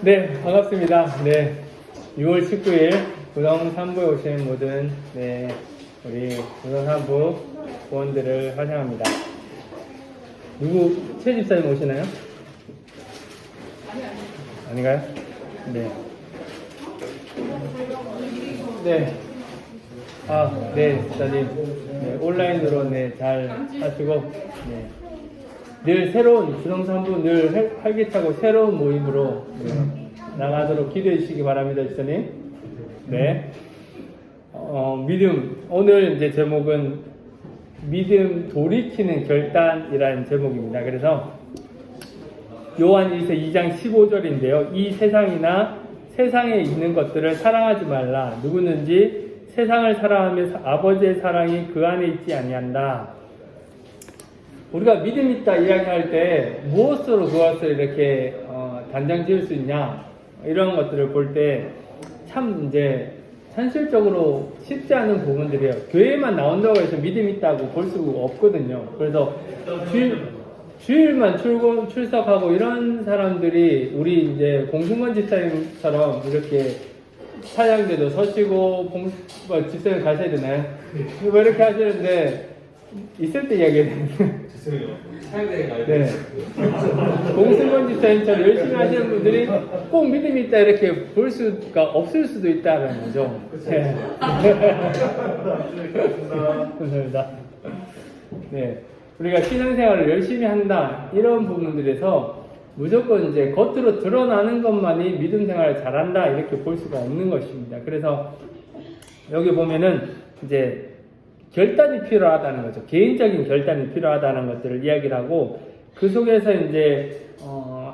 네, 반갑습니다. 네, 6월 19일 구성 3부에 오신 모든 우리 구성 3부 부원들을 환영합니다. 누구 최 집사님 오시나요? 아닌가요? 네. 네. 네, 집사님. 네, 온라인으로 잘 하시고, 늘 새로운 구성 3부 늘 활기차고 새로운 모임으로 나가도록 기도해 주시기 바랍니다, 집사님. 네. 믿음. 오늘 이제 제목은 믿음 돌이키는 결단이라는 제목입니다. 그래서 요한일서 2장 15절인데요. 이 세상이나 세상에 있는 것들을 사랑하지 말라. 누구든지 세상을 사랑하며 아버지의 사랑이 그 안에 있지 아니한다. 우리가 믿음 있다 이야기할 때 무엇으로 그것을 이렇게 단정 지을 수 있냐 이런 것들을 볼 때 참 이제 현실적으로 쉽지 않은 부분들이에요. 교회만 나온다고 해서 믿음 있다고 볼 수가 없거든요. 그래서 주일만 출석하고 이런 사람들이 우리 이제 공승건 집사님처럼 이렇게 사장대도 서시고 집사님 가셔야 되나요? 왜 이렇게 하시는데 있을 때 이야기해야 네. 공승건 집사님처럼 열심히 하시는 분들이 꼭 믿음이 있다 이렇게 볼 수가 없을 수도 있다는 거죠. 네. 감사합니다. 네. 우리가 신앙생활을 열심히 한다 이런 부분들에서 무조건 이제 겉으로 드러나는 것만이 믿음 생활을 잘한다 이렇게 볼 수가 없는 것입니다. 그래서 여기 보면은 이제 결단이 필요하다는 거죠. 개인적인 결단이 필요하다는 것들을 이야기를 하고 그 속에서 이제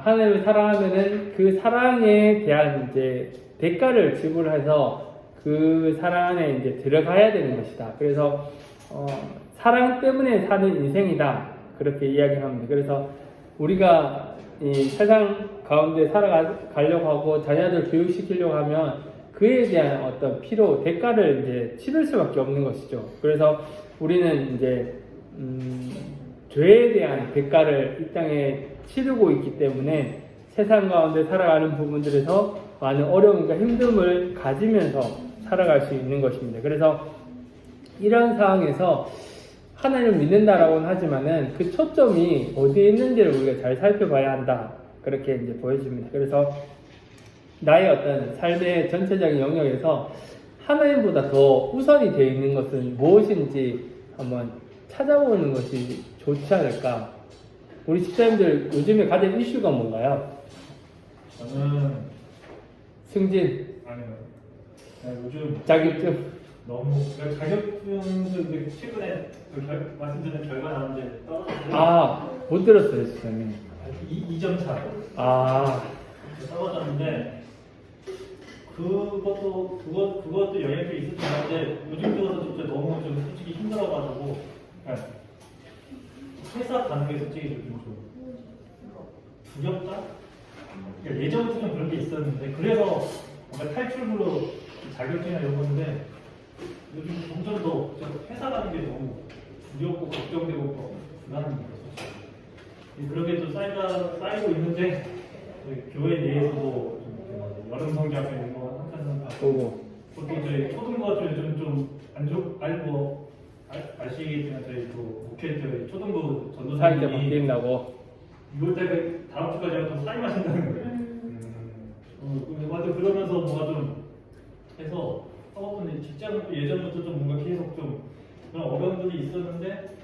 하나님을 사랑하면은 그 사랑에 대한 이제 대가를 지불해서 그 사랑 안에 이제 들어가야 되는 것이다. 그래서 사랑 때문에 사는 인생이다. 그렇게 이야기를 합니다. 그래서 우리가 이 세상 가운데 살아가려고 하고 자녀들 교육시키려고 하면 그에 대한 어떤 필요, 대가를 이제 치를 수밖에 없는 것이죠. 그래서 우리는 이제, 죄에 대한 대가를 이 땅에 치르고 있기 때문에 세상 가운데 살아가는 부분들에서 많은 어려움과 힘듦을 가지면서 살아갈 수 있는 것입니다. 그래서 이런 상황에서 하나님을 믿는다라고는 하지만은 그 초점이 어디에 있는지를 우리가 잘 살펴봐야 한다. 그렇게 이제 보여집니다. 그래서 나의 어떤 삶의 전체적인 영역에서 하나님보다 더 우선이 되어 있는 것은 무엇인지 한번 찾아보는 것이 좋지 않을까. 우리 집사님들 요즘에 가장 이슈가 뭔가요? 저는 승진? 아니요. 요즘 자격증? 너무 자격증도 최근에 말씀드린 결과 나왔는데 떨어졌어요. 못 들었어요, 집사님. 2점 차. 떨어졌는데 그것도 영향이 있을 것 같은데 요즘 들어서 진짜 너무 좀 솔직히 힘들어가지고 회사 가는 게 솔직히 좀 두렵다? 그러니까 예전부터 좀 그런 게 있었는데 그래서 뭔가 탈출구로 자격증이나 이런 건데 요즘 점점 더 회사 가는 게 너무 두렵고 걱정되고 불안한 거예요. 그런 게 좀 쌓이고 있는데 교회 내에서도 여름 성경에 이런 거 한참 보고 보통 저희 초등부 좀 안 좋, 아시겠지만 저희 또 목회 저희 초등부 사이가 전도사님이 바뀐다고 6월달에 다음 주까지 또 사임하신다는 거예요. 맞아 그러면서 뭔가 좀 해서 사업은 직장은 예전부터 좀 뭔가 계속 좀 그런 어려움들이 있었는데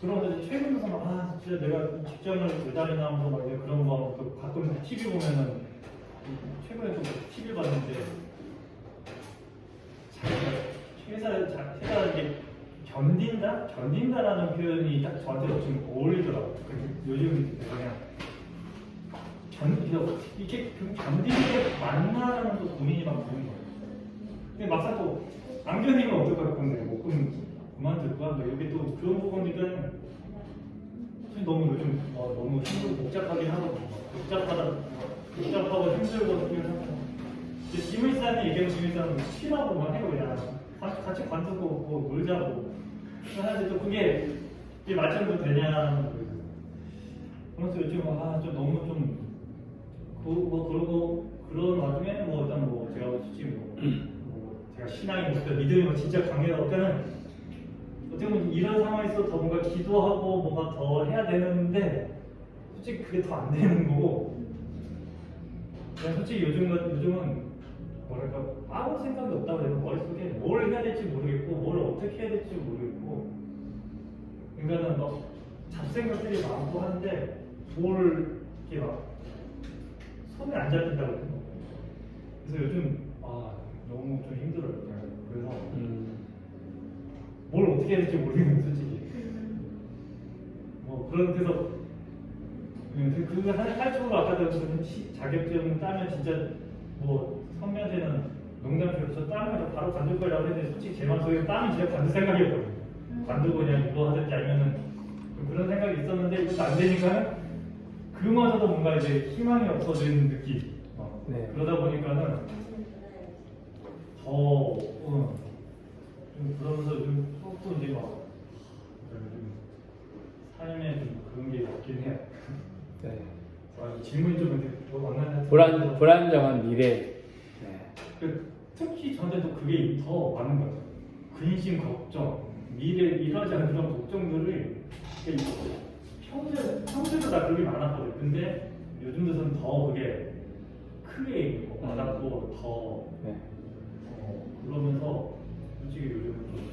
그런데 최근 들어서 진짜 내가 직장을 매달리나 하면서 막 그런 거 가끔 TV 보면은 최근에 또 TV 봤는데 회사가 이게 견딘다라는 표현이 딱 저한테 좀 어울리더라고요. 요즘 그냥 이렇게 견디는 게 맞나라는 또 고민이 막 드는 거예요. 근데 막상 또 안 견디면 어떡할 건데 그만둘까? 여기 또 그런 부분이든 너무 요즘 너무 힘들고 복잡하긴 하고 복잡하고 힘들고 김일산이 얘기하는 김일산은 쉬라고만 해요. 그냥 같이 관두고 뭐 놀자고 하는데 또 그게 맞춰도 되냐 그래서 요즘 좀 너무 좀 신앙이 있다, 믿음이 막 진짜 강해서 그때는 어떻게 보면 이런 상황에서 더 뭔가 기도하고 뭔가 더 해야 되는데 솔직히 그게 더 안 되는 거고 그냥 솔직히 요즘은 뭐랄까 아무 생각이 없다고 해도 머릿속에 뭘 해야 될지 모르겠고 뭘 어떻게 해야 될지 모르겠고 그러니까는 막 잡생각들이 많고 하는데 뭘 이렇게 막 손에 안 잡힌다고 해요. 그래서 요즘 너무 좀 힘들어요. 그래서 뭘 어떻게 해야 될지 모르겠는 솔직히. 뭐 그런 데서 그 할쪽으로 아까도 자격증 따면 진짜 뭐 성면제는 농담처럼 저 따면 바로 관둘 거라고 했는데 솔직히 제 마음속에 따면 진짜 관둘 생각이었거든요. 관두고 그냥 이거 하든지 아니면은 그런 생각이 있었는데 이것도 안 되니까는 그마저도 뭔가 이제 희망이 없어지는 느낌. 네. 그러다 보니까는 더 좀 그러면서 또 이제 막 좀 삶에 좀 그런 게 없긴 해요. 네. 이 질문이 좀 근데 원하는 불안정한 미래. 네. 특히 저한테도 그게 더 많은 것 같아요. 근심 걱정, 미래 일하지 않은 그런 걱정들을 평소에도 다 그게 많았거든요. 근데 요즘 들어서는 더 그게 크게 와닿고 더 네. 그러면서 솔직히 요즘은 좀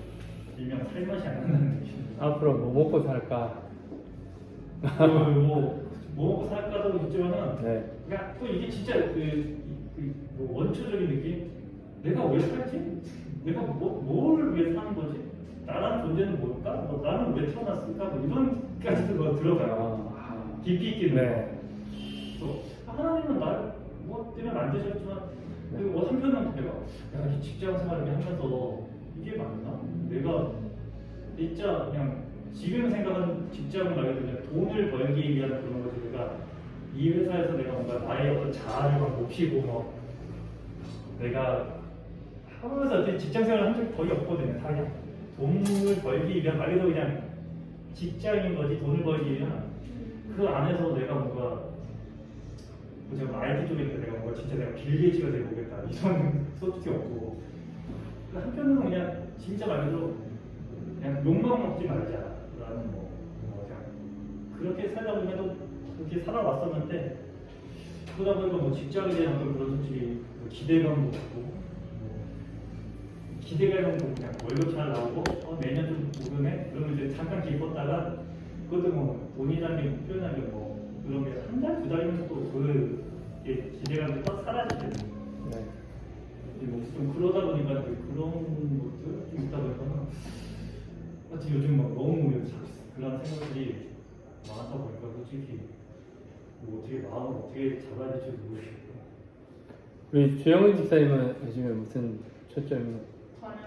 일명 살맛이 안 나는 느낌. 앞으로 뭐 먹고 살까? 뭐 먹고 살까도 있지만은 네. 그러니까 또 이게 진짜 뭐 원초적인 느낌? 내가 왜 살지? 내가 뭘 위해 사는 거지? 나라는 존재는 뭘까? 뭐 나는 왜 태어났을까? 뭐 이런까지도 들어가요. 깊이 있게. 네. 그래서 하나님은 나를 뭐 때문에 만드셨지만 한편은 내가 이 직장 생활을 하면서 이게 맞나? 내가 진짜 그냥 지금 생각은 직장을 말해도 그냥 돈을 벌기 위한 그런 거지. 내가 이 회사에서 내가 뭔가 나의 어떤 자아를 막 높이고 뭐 내가 하면서 어떤 직장 생활을 한 적이 거의 없거든요. 다 그냥 돈을 벌기 위한 말 그대로 그냥 직장인 거지. 돈을 벌기 위한 그 안에서 내가 뭔가 제가 IT 쪽에 있는데 내가 뭔가 진짜 내가 빌 게이츠가 되보겠다 이런 솔직히 없고 한편으로 그냥 진짜 말 그대로 그냥 욕망 먹지 말자라는 뭐 그냥 그렇게 살다 보면도 그렇게 살아왔었는데 그러다 보니까 뭐 직장에 대한 어떤 그런 솔직히 기대감도 있고 기대감도 그냥 월급 잘 나오고 매년 좀 오르네 그러면 이제 잠깐 기뻤다가 그것도 뭐 돈이라는 게 표현하는 게뭐 그런 게 한 달, 두 달이면 또 기대감이 딱 사라지거든요. 네. 좀 그러다 보니까 그런 것들 좀 있다 보니까는 하여튼 요즘 막 너무 그런 생각들이 많다 보니까 솔직히 뭐 어떻게 마음을 어떻게 잡아야 될지 모르겠고. 우리 주영은 집사님은 요즘에 무슨 초점이? 저는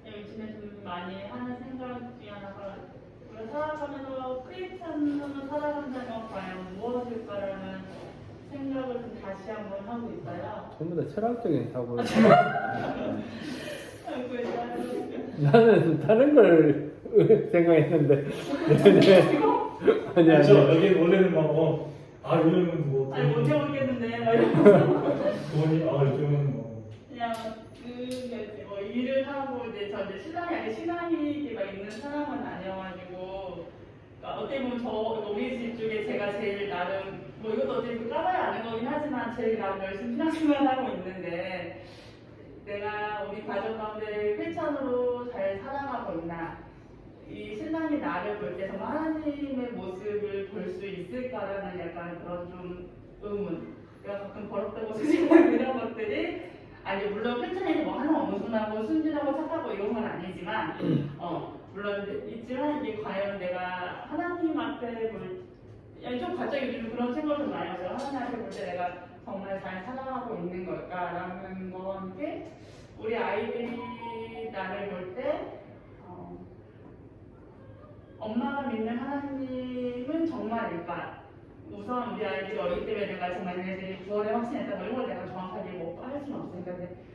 요즘에 좀 많이 하는 생각 중에 하나가 우리가 살아가면서 크리스찬으로 살아간다면 과연 무엇일까라는 생각을 좀 다시 한번 하고 있어요. 전부 다 철학적인 사고를. 아이고, 나는 다른 걸 생각했는데. 네. 아니. 여기 원래는 요즘은 뭐 아니 못 해보겠는데 막 이러면서 돈이 요즘은 뭐 그냥 뭐 일을 하고 이제 저 이제 신앙이가 있는 사람은 아니어가지고 그러니까 어떻게 보면 우리 집 중에 제가 제일 나름 뭐 이것도 어떻게 까봐야 아는 거긴 하지만 제일 나름 열심히 신앙생활하고 있는데 내가 우리 가족 가운데 크리스찬으로 잘 살아가고 있나 이 신랑이 나를 볼 때 정말 하나님의 모습을 볼 수 있을까라는 약간 그런 좀 의문 내가 가끔 버릇되고 소심하고 이런 것들이 아니 물론 크리스찬에서 뭐 하나 엄순하고 순진하고 착하고 이런 건 아니지만 물론 있지만 이게 과연 내가 하나님 앞에 좀 갑자기 요즘 그런 생각을 좀 많이 하죠. 하나님 앞에 볼 때 내가 정말 잘 살아가고 있는 걸까라는 건데 우리 아이들이 나를 볼 때 엄마가 믿는 하나님은 정말일까? 우선 우리 아이들이 어리기 때문에 내가 정말 얘네들이 구원에 확신했다 이런 걸 내가 정확하게 뭐 할 수는 없으니까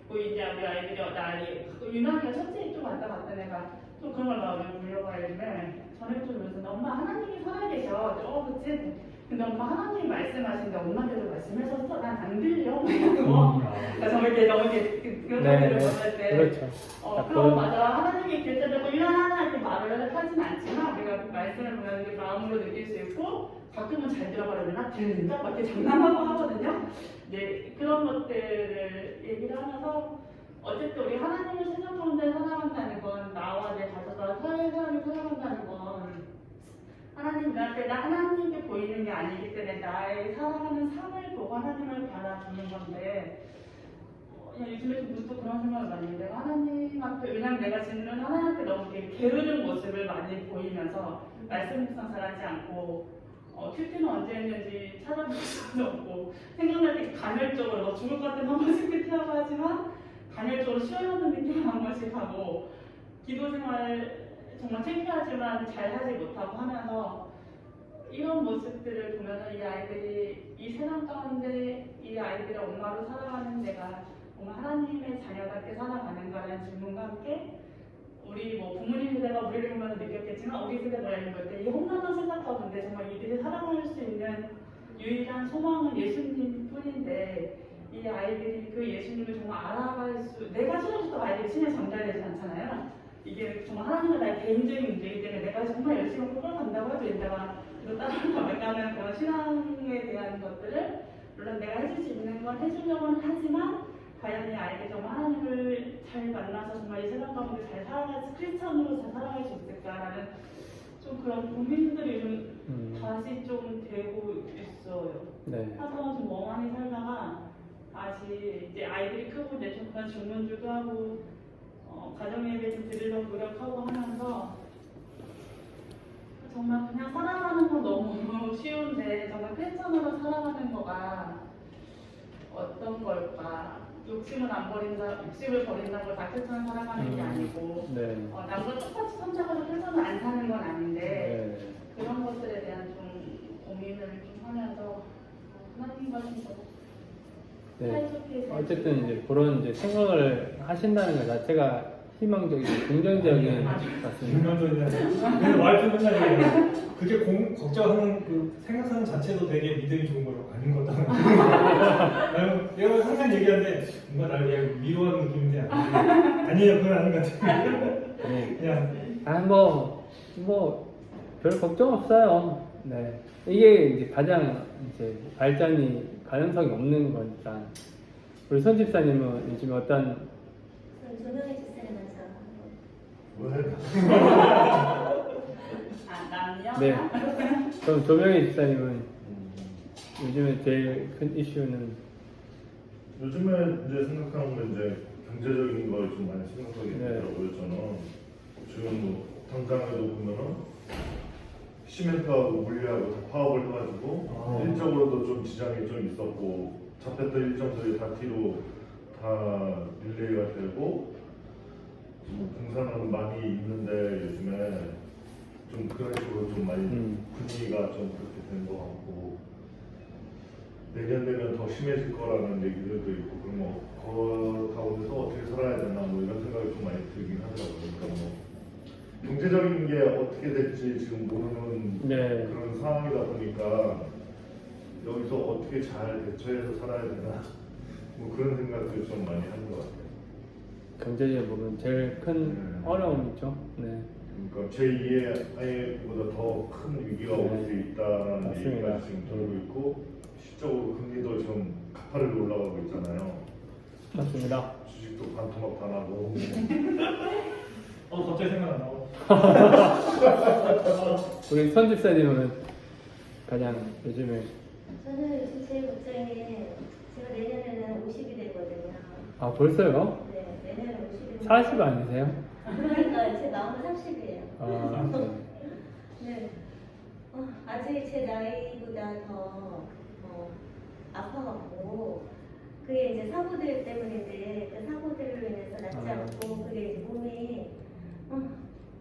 뭐 이제 우리 아이들이 나이 유난히가 첫째 쪽 왔다 갔다 내가 또 그런 걸 나오면 물려봐야 되면 전에 좀 그래서 엄마 하나님이 살아계셔 그치? 근데 엄마 하나님 말씀하시는데 엄마한테도 말씀하셔서 난 안 들려. 그러니까 저렇게 그런 네, 소리를 보낼 때 그렇죠. 딱 그럼 그런- 맞아. 하나님이 길때되고 일하나 이렇게 말을 하진 않지만 우리가 말씀을 보면 그 마음으로 느낄 수 있고 가끔은 잘 들어가려나 들린다 막 이렇게 장난하고 하거든요. 네, 그런 것들을 얘기를 하면서 어쨌든 우리 하나님을 세상 가운데 살아간다는 건 나와 내 가족과 사회사람이 살아간다는 건 하나님 눈앞에 나 하나님께 보이는 게 아니기 때문에 나의 살아가는 삶을 보고 하나님을 바라보는 건데 그냥 요즘에 좀 문득 그런 생각을 많이 해요. 내가 하나님 앞에 왜냐면 내가 지금 하나님 앞에 너무 되게 게으른 모습을 많이 보이면서 말씀 묵상 잘하지 않고 큐티는 언제 했는지 찾아볼 수도 없고 생각날 때 간헐적으로 죽을 것 같으면 한 번씩 큐티하고 하지만 간헐적으로 쉬어가는 느낌 한 번씩 하고 기도 생활 정말 창피하지만 잘 하지 못하고 하면서 이런 모습들을 보면서 이 아이들이 이 세상 가운데 이 아이들의 엄마로 살아가는 내가 정말 하나님의 자녀답게 살아가는가라는 질문과 함께 우리 뭐 부모님 세대가 우리를 보면서 느꼈겠지만 우리 세대가 알는 것때 이 험난한 세상 가운데 정말 이들이 살아갈 수 있는 유일한 소망은 예수님 뿐인데 이 아이들이 그 예수님을 정말 알아갈 수 내가 신앙식도 아이들이 신에 전달되지 않잖아요. 이게 정말 하나님과 나의 개인적인 문제이기 때문에 내가 정말 열심히 그걸 간다고 해도 내가 이거 따라가면 말까는 그런 신앙에 대한 것들을 물론 내가 해줄 수 있는 건 해주려고는 하지만 과연 이 아이들이 정말 하나님을 잘 만나서 정말 이 세상 가운데 잘 살아갈 수 크리스천으로 잘 살아갈 수 있을까라는 좀 그런 고민들이 좀 다시 좀 되고 있어요. 네. 한동안 좀 멍하니 살다가 다시 이제 아이들이 크고 이제 좀 그런 질문들도 하고 가정 예배 좀 드리려고 노력하고 하면서 정말 그냥 살아가는 건 너무 쉬운데 정말 크리스천으로 살아가는 거가 어떤 걸까? 욕심을 안 버린다, 욕심을 버린다고 다 크리스천 살아가는 게 아니고 네. 남과 똑같이 선택하고 크리스천을 안 사는 건 아닌데 네. 그런 것들에 대한 좀 고민을 좀 하면서 하나님과 좀 네. 어쨌든 이제 그런 이제 생각을 하신다는 것 자체가 희망적이고 긍정적인 것 같습니다. 근데 와이프 맨날 얘기해요. 그렇게 걱정하는 그 생각하는 자체도 되게 믿음이 좋은 거로 아닌 것 같다. 내가 항상 얘기하는데 뭔가 나를 그냥 위로하는 느낌인데 아니에요. 그건 아닌 것 같아요. 네. 그냥 별 걱정 없어요. 네. 이게 이제 가장 이제 발전이 가능성이 없는 거니까. 우리 손 집사님은 요즘 어떤 조명해 주세요, 먼저. 왜? 남녀? 네. 그럼 조명희 집사님은 요즘에 제일 큰 이슈는 요즘에 이제 생각하는 건 이제 경제적인 걸 좀 많이 생각하게 되더라고요. 저는 지금 뭐 당장에도 보면은 시멘트하고 물리하고 다 파업을 해가지고 일적으로도 좀 지장이 좀 있었고 잡혔던 일정들이 다 뒤로 다 릴레이가 되고 공사는 많이 있는데 요즘에 좀 그런 식으로 좀 많이 분위기가 좀 그렇게 된 것 같고 내년 되면 더 심해질 거라는 얘기들도 있고 그럼 그 가운데서 어떻게 살아야 되나 뭐 이런 생각이 좀 많이 들긴 하더라고요. 그러니까 뭐 경제적인 게 어떻게 될지 지금 모르는 네. 그런 상황이다 보니까 여기서 어떻게 잘 대처해서 살아야 되나 뭐 그런 생각들 좀 많이 하는 것 같아요. 경제적으로 보면 제일 큰 어려움이죠. 네. 그러니까 제2의 아이보다 더 큰 위기가 올 수 있다는 맞습니다. 얘기가 지금 들고 있고 실적으로 금리도 지금 가파르게 올라가고 있잖아요. 맞습니다. 주식도 반토막 다 나고 갑자기 생각 안 나고. 우리 손 집사님은 가장 요즘에 저는 요즘 제일 걱정이 제가 내년에는 50이 되거든요. 아 벌써요? 네, 내년에 50이 40 아니세요? 그러니까 제 마음은 30이에요. 아, 네. 네. 아직 제 나이보다 더 아파갖고 그게 이제 사고들 때문인데 그 사고들로 인해서 낫지 않고 그게 이제 몸이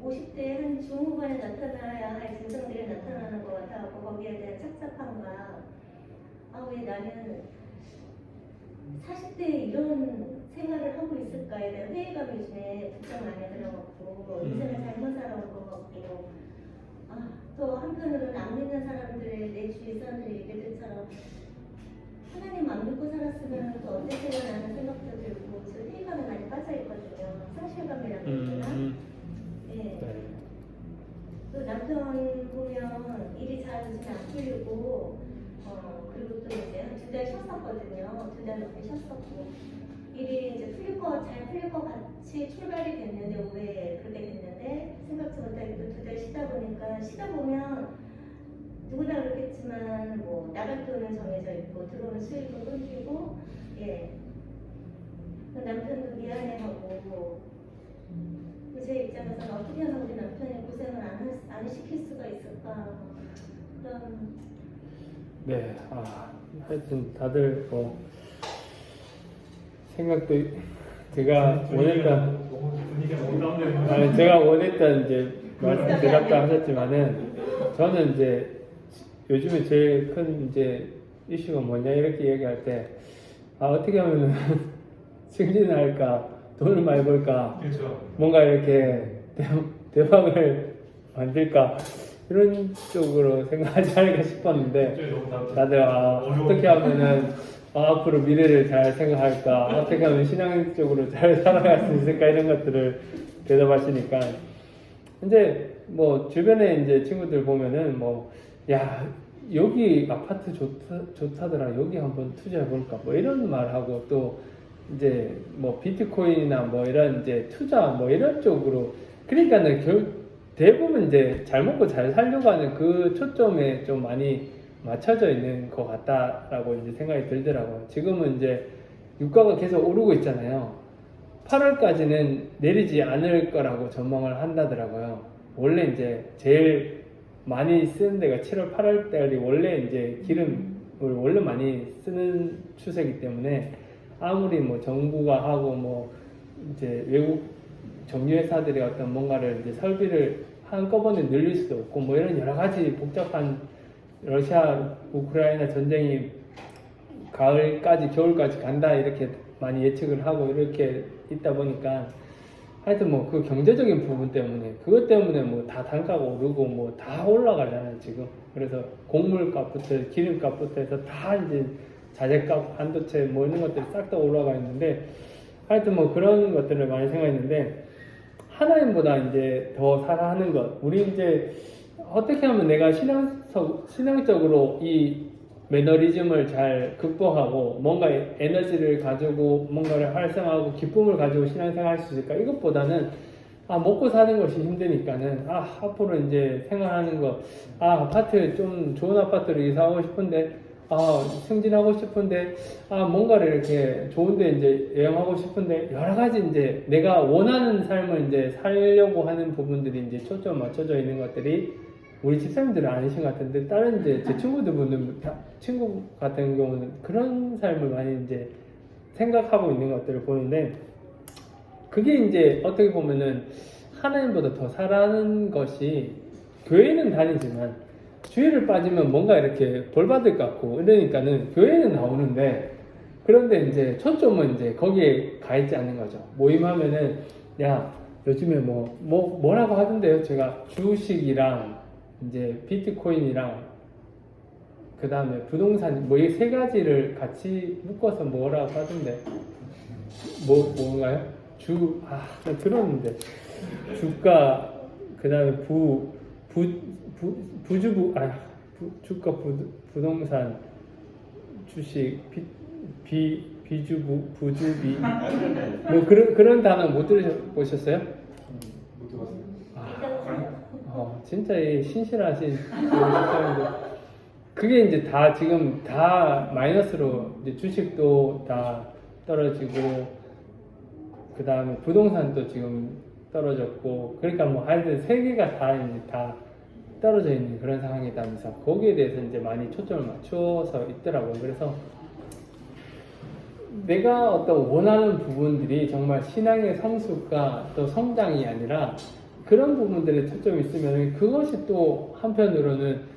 50대 한 중후반에 나타나야 할 증상들이 나타나는 것 같아갖고 거기에 대한 착잡함과 왜 나는 40대에 이런 생활을 하고 있을까에 대한 회의감이 요즘에 부쩍 많이 들어갖고 인생을 잘못 살아온 것 같고 또 한편으로는 안 믿는 사람들의 내 주위 사람들의 얘기들처럼 하나님 안 믿고 살았으면 또 어땠을까라는 생각도 들고 저 회의감에 많이 빠져 있거든요. 상실감이라고 했잖아. 예. 네. 또 남편 보면 일이 잘 요즘에 안 풀리고 그리고 또 이제 한 2달 쉬었었거든요. 2달 넘게 쉬었었고 일이 이제 잘 풀릴 것 같이 출발이 됐는데 왜 그렇게 됐는데 생각지 못하게 또 2달 쉬다 보면 누구나 그렇겠지만 뭐 나갈 돈은 정해져 있고 들어오는 수익은 끊기고 예 남편도 미안해하고 제 입장에서는 어떻게 하면 우리 남편이 고생을 안 시킬 수가 있을까 그런 네, 하여튼 다들 뭐 생각도 제가 원했던 분위기가 너무 다운되는 아니, 제가 원했던 이제 말씀 대답도 하셨지만은 저는 이제 요즘에 제일 큰 이제 이슈가 뭐냐 이렇게 얘기할 때 어떻게 하면은 승진할까 돈을 많이 벌까 그렇죠. 뭔가 이렇게 대박을 만들까 이런 쪽으로 생각하지 않을까 싶었는데 그쪽이 너무 다운돼. 다들 어떻게 하면은 앞으로 미래를 잘 생각할까 어떻게 하면 신앙적으로 잘 살아갈 수 있을까 이런 것들을 대답하시니까 이제 뭐 주변에 이제 친구들 보면은 뭐 야 여기 아파트 좋다더라 여기 한번 투자해 볼까 뭐 이런 말하고 또 이제 뭐 비트코인이나 뭐 이런 이제 투자 뭐 이런 쪽으로 그러니까는 대부분 이제 잘 먹고 잘 살려고 하는 그 초점에 좀 많이 맞춰져 있는 것 같다라고 이제 생각이 들더라고요. 지금은 이제 유가가 계속 오르고 있잖아요. 8월까지는 내리지 않을 거라고 전망을 한다더라고요. 원래 이제 제일 많이 쓰는 데가 7월, 8월 달이 원래 이제 기름을 원래 많이 쓰는 추세이기 때문에 아무리 뭐 정부가 하고 뭐 이제 외국 정유회사들이 어떤 뭔가를 이제 설비를 한꺼번에 늘릴 수도 없고 뭐 이런 여러 가지 복잡한 러시아 우크라이나 전쟁이 가을까지 겨울까지 간다 이렇게 많이 예측을 하고 이렇게 있다 보니까 하여튼 뭐 그 경제적인 부분 때문에 그것 때문에 뭐 다 단가가 오르고 뭐 다 올라가잖아요 지금. 그래서 곡물값부터 기름값부터 해서 다 이제 자재값 반도체 뭐 이런 것들이 싹 다 올라가 있는데 하여튼 뭐 그런 것들을 많이 생각했는데 하나님보다 이제 더 사랑하는 것 우리 이제 어떻게 하면 내가 신앙적으로 이 매너리즘을 잘 극복하고 뭔가 에너지를 가지고 뭔가를 활성화하고 기쁨을 가지고 신앙생활 할 수 있을까? 이것보다는 먹고 사는 것이 힘드니까는 앞으로 이제 생활하는 거 아파트 좀 좋은 아파트로 이사하고 싶은데 승진하고 싶은데 뭔가를 이렇게 좋은데 이제 여행하고 싶은데 여러 가지 이제 내가 원하는 삶을 이제 살려고 하는 부분들이 이제 초점 맞춰져 있는 것들이 우리 집사님들은 아니신 것 같은데 다른 이제 제 친구 같은 경우는 그런 삶을 많이 이제 생각하고 있는 것들을 보는데 그게 이제 어떻게 보면은 하나님보다 더 사랑하는 것이 교회는 다니지만 주일을 빠지면 뭔가 이렇게 벌 받을 것 같고 이러니까는 교회는 나오는데 그런데 이제 초점은 이제 거기에 가 있지 않는 거죠. 모임하면은 야 요즘에 뭐라고 하던데요. 제가 주식이랑 이제 비트코인이랑 그 다음에 부동산 뭐 이 세 가지를 같이 묶어서 뭐라고 하던데 뭔가요? 나 들었는데 주가 그 다음에 주가 부동산 주식 비주부 부주비 뭐 그런 단어 못 들으셨어요? 못 들어봤어요. 진짜 신실하신 사람들 그게 이제 다 지금 다 마이너스로 이제 주식도 다 떨어지고 그 다음에 부동산도 지금 떨어졌고 그러니까 뭐 하여튼 세 개가 다 이제 다 떨어져 있는 그런 상황이다면서 거기에 대해서 이제 많이 초점을 맞춰서 있더라고요. 그래서 내가 어떤 원하는 부분들이 정말 신앙의 성숙과 또 성장이 아니라 그런 부분들에 초점이 있으면 그것이 또 한편으로는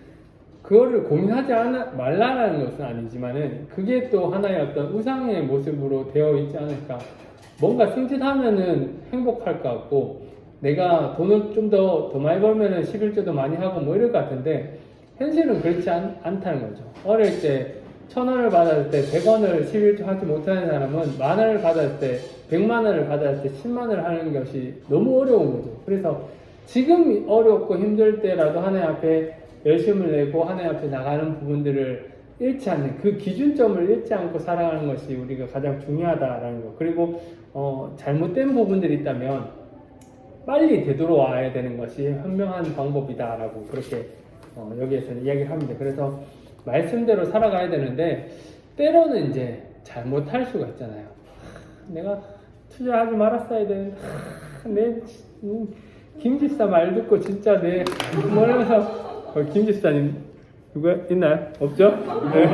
그거를 고민하지 말라는 것은 아니지만은 그게 또 하나의 어떤 우상의 모습으로 되어 있지 않을까. 뭔가 승진하면은 행복할 것 같고 내가 돈을 좀 더 많이 벌면은 11조도 많이 하고 뭐 이럴 것 같은데 현실은 그렇지 않다는 거죠. 어릴 때 1,000원을 받았을 때 100원을 11조 하지 못하는 사람은 10,000원을 받았을 때 100만 원을 받았을 때 10만 원을 하는 것이 너무 어려운 거죠. 그래서 지금 어렵고 힘들 때라도 하나님 앞에 열심을 내고 하나님 앞에 나가는 부분들을 잃지 않는 그 기준점을 잃지 않고 살아가는 것이 우리가 가장 중요하다라는 거. 그리고 잘못된 부분들이 있다면 빨리 되돌아와야 되는 것이 현명한 방법이다라고 그렇게 여기에서는 이야기를 합니다. 그래서 말씀대로 살아가야 되는데 때로는 이제 잘못할 수가 있잖아요. 내가 투자하지 말았어야 되는데 내 김집사 말 듣고 진짜 내 뭐라면서 김집사님 누가 있나요? 없죠? 네.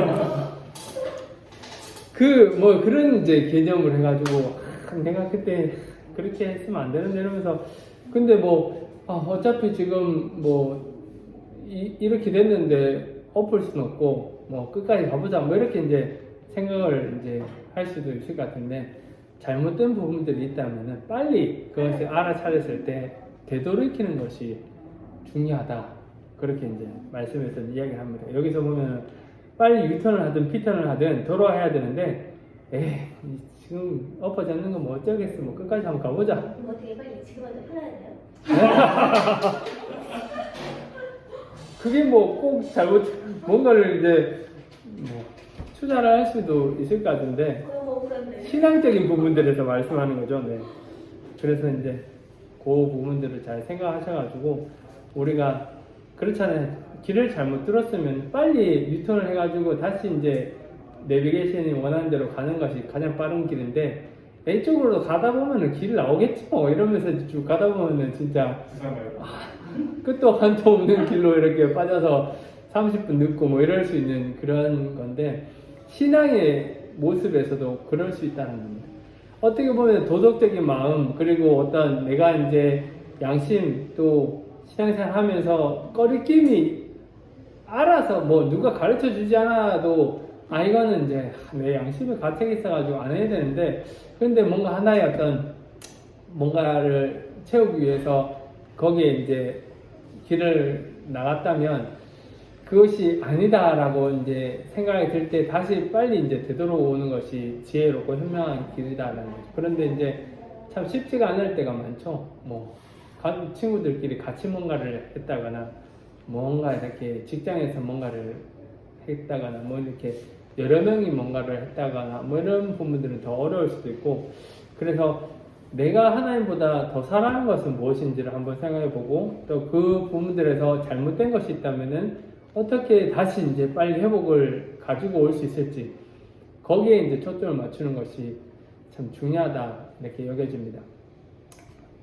그런 이제 개념을 해가지고 내가 그때 그렇게 했으면 안 되는데 이러면서 근데 어차피 지금 이렇게 됐는데 엎을 수는 없고 끝까지 가보자 뭐 이렇게 이제 생각을 이제 할 수도 있을 것 같은데 잘못된 부분들이 있다면은 빨리 그것을 알아차렸을 때 되돌이키는 것이 중요하다. 그렇게 이제 말씀에서 이야기를 합니다. 여기서 보면 빨리 유턴을 하든 피턴을 하든 돌아와야 되는데 지금 엎어졌는 거 뭐 어쩌겠어 뭐 끝까지 한번 가보자. 뭐 되게 빨리 지금부터 풀어야 돼요? 그게 꼭 뭔가를 이제 투자를 할 수도 있을 것 같은데 그런데 신앙적인 부분들에서 말씀하는 거죠. 네. 그래서 이제 그 부분들을 잘 생각하셔가지고 우리가 그렇잖아요. 길을 잘못 들었으면 빨리 유턴을 해가지고 다시 이제 내비게이션이 원하는 대로 가는 것이 가장 빠른 길인데 이쪽으로 가다 보면은 길이 나오겠지 뭐 이러면서 쭉 가다 보면은 진짜 끝도 한도 없는 길로 이렇게 빠져서 30분 늦고 뭐 이럴 수 있는 그런 건데 신앙의 모습에서도 그럴 수 있다는 겁니다. 어떻게 보면 도덕적인 마음 그리고 어떤 내가 이제 양심 또 신앙생활 하면서 꺼리낌이 알아서 누가 가르쳐 주지 않아도 이거는 이제 내 양심에 가책이 있어가지고 안 해야 되는데 근데 뭔가 하나의 어떤 뭔가를 채우기 위해서 거기에 이제 길을 나갔다면 그것이 아니다라고 이제 생각이 들 때 다시 빨리 이제 되돌아오는 것이 지혜롭고 현명한 길이다라는 거죠. 그런데 이제 참 쉽지가 않을 때가 많죠. 친구들끼리 같이 뭔가를 했다거나 뭔가 이렇게 직장에서 뭔가를 했다거나 이렇게 여러 명이 뭔가를 했다거나 이런 부분들은 더 어려울 수도 있고 그래서 내가 하나님보다 더 사랑하는 것은 무엇인지를 한번 생각해보고 또 그 부분들에서 잘못된 것이 있다면은 어떻게 다시 이제 빨리 회복을 가지고 올 수 있을지 거기에 이제 초점을 맞추는 것이 참 중요하다 이렇게 여겨집니다.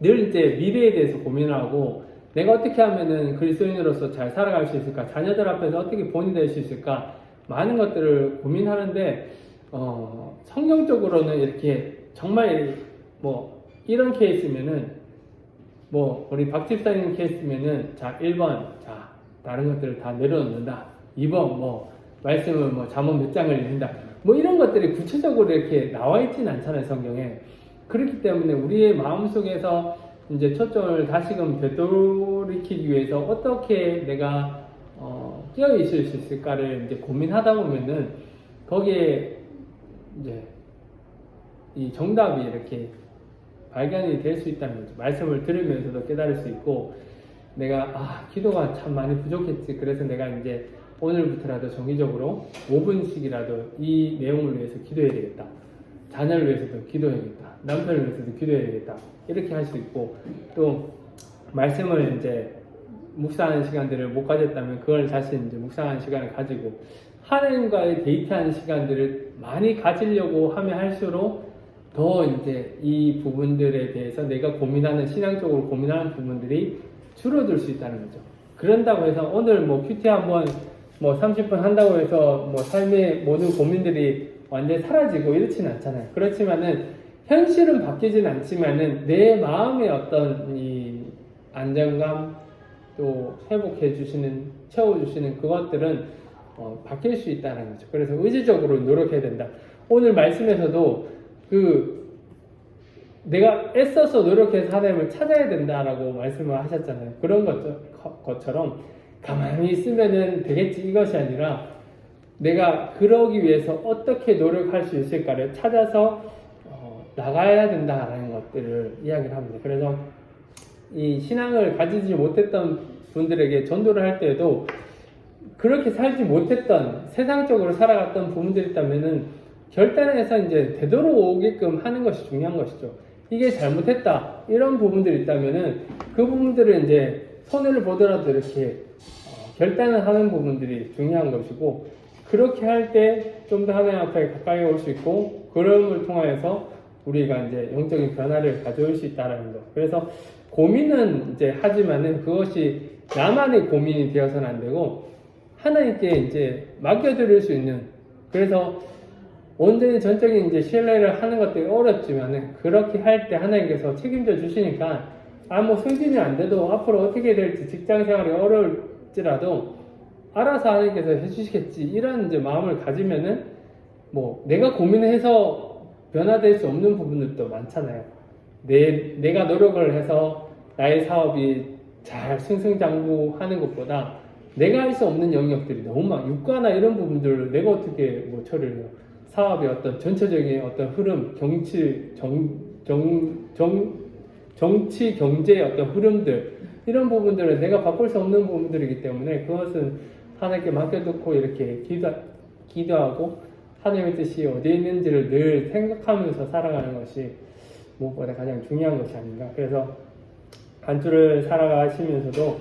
늘 이제 미래에 대해서 고민하고 내가 어떻게 하면은 그리스도인으로서 잘 살아갈 수 있을까? 자녀들 앞에서 어떻게 본이 될 수 있을까? 많은 것들을 고민하는데 성경적으로는 이렇게 정말 이런 케이스면은 우리 박 집사님 케이스면은 자 1번 자 다른 것들을 다 내려놓는다. 2번 말씀을 잠언 몇 장을 읽는다. 이런 것들이 구체적으로 이렇게 나와 있지는 않잖아요, 성경에. 그렇기 때문에 우리의 마음속에서 이제 초점을 다시금 되돌이키기 위해서 어떻게 내가 깨어 있을 수 있을까를 이제 고민하다 보면은 거기에 이제 이 정답이 이렇게 발견이 될 수 있다는 거죠. 말씀을 들으면서도 깨달을 수 있고 내가 기도가 참 많이 부족했지. 그래서 내가 이제 오늘부터라도 정기적으로 5분씩이라도 이 내용을 위해서 기도해야 되겠다. 자녀를 위해서도 기도해야겠다. 남편을 위해서도 기도해야 되겠다. 이렇게 할 수 있고 또 말씀을 이제 묵상하는 시간들을 못 가졌다면 그걸 다시 이제 묵상하는 시간을 가지고 하나님과의 데이트하는 시간들을 많이 가지려고 하면 할수록 더 이제 이 부분들에 대해서 내가 고민하는 신앙적으로 고민하는 부분들이 줄어들 수 있다는 거죠. 그런다고 해서 오늘 큐티 한번 30분 한다고 해서 삶의 모든 고민들이 완전히 사라지고 이렇지는 않잖아요. 그렇지만은 현실은 바뀌진 않지만은 내 마음의 어떤 이 안정감 또 회복해 주시는 채워 주시는 그것들은 바뀔 수 있다는 거죠. 그래서 의지적으로 노력해야 된다. 오늘 말씀에서도 내가 애써서 노력해서 하나님을 찾아야 된다라고 말씀을 하셨잖아요. 그런 것처럼 가만히 있으면은 되겠지 이것이 아니라 내가 그러기 위해서 어떻게 노력할 수 있을까를 찾아서 나가야 된다라는 것들을 이야기를 합니다. 그래서 이 신앙을 가지지 못했던 분들에게 전도를 할 때에도 그렇게 살지 못했던 세상적으로 살아갔던 부분들이 있다면은 결단해서 이제 되돌아오게끔 하는 것이 중요한 것이죠. 이게 잘못했다 이런 부분들이 있다면은 그 부분들을 이제 손해를 보더라도 이렇게 결단을 하는 부분들이 중요한 것이고, 그렇게 할 때 좀 더 하나님 앞에 가까이 올 수 있고 그럼을 통하여서 우리가 이제 영적인 변화를 가져올 수 있다는 것. 그래서 고민은 이제 하지만은 그것이 나만의 고민이 되어서는 안 되고 하나님께 이제 맡겨드릴 수 있는, 그래서 온전히 전적인 이제 신뢰를 하는 것들이 어렵지만은 그렇게 할 때 하나님께서 책임져 주시니까 뭐 승진이 안 돼도 앞으로 어떻게 될지 직장 생활이 어려울지라도 알아서 하나님께서 해주시겠지 이런 이제 마음을 가지면은 뭐 내가 고민해서 변화될 수 없는 부분들도 많잖아요. 내가 노력을 해서 나의 사업이 잘 승승장구하는 것보다 내가 할 수 없는 영역들이 너무 많아. 유가나 이런 부분들을 내가 어떻게 뭐 처리를 해요. 사업의 어떤 전체적인 어떤 흐름, 정치, 경제의 어떤 흐름들, 이런 부분들은 내가 바꿀 수 없는 부분들이기 때문에 그것은 하나님께 맡겨두고 이렇게 기도하고 하나님의 뜻이 어디에 있는지를 늘 생각하면서 살아가는 것이 무엇보다 가장 중요한 것이 아닌가. 그래서 한 주를 살아가시면서도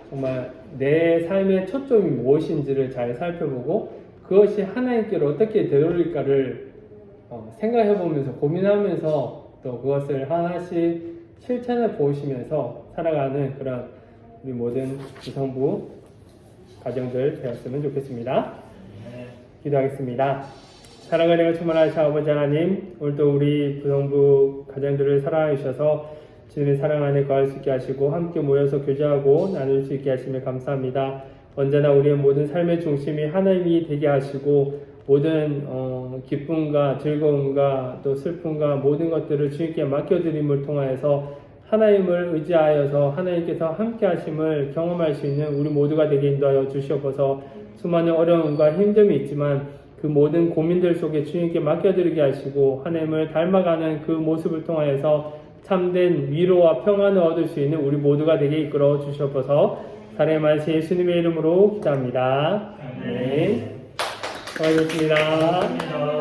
정말 내 삶의 초점이 무엇인지를 잘 살펴보고 그것이 하나님께로 어떻게 되돌릴까를 생각해 보면서 고민하면서 또 그것을 하나씩 실천해 보시면서 살아가는 그런 우리 모든 구성부 가정들 되었으면 좋겠습니다. 기도하겠습니다. 사랑을 내가 충만하신 아버지 하나님, 오늘도 우리 구성부 가정들을 사랑해 주셔서 주님의 사랑 안에 거할 수 있게 하시고 함께 모여서 교제하고 나눌 수 있게 하시며 감사합니다. 언제나 우리의 모든 삶의 중심이 하나님이 되게 하시고 모든 기쁨과 즐거움과 또 슬픔과 모든 것들을 주님께 맡겨드림을 통하여서 하나님을 의지하여서 하나님께서 함께 하심을 경험할 수 있는 우리 모두가 되게 인도하여 주시옵소서. 수많은 어려움과 힘듦이 있지만 그 모든 고민들 속에 주님께 맡겨드리게 하시고 하나님을 닮아가는 그 모습을 통하여서 참된 위로와 평안을 얻을 수 있는 우리 모두가 되게 이끌어 주시옵소서. 사랑의 말씀 예수님의 이름으로 기도합니다. 네. 수고하셨습니다.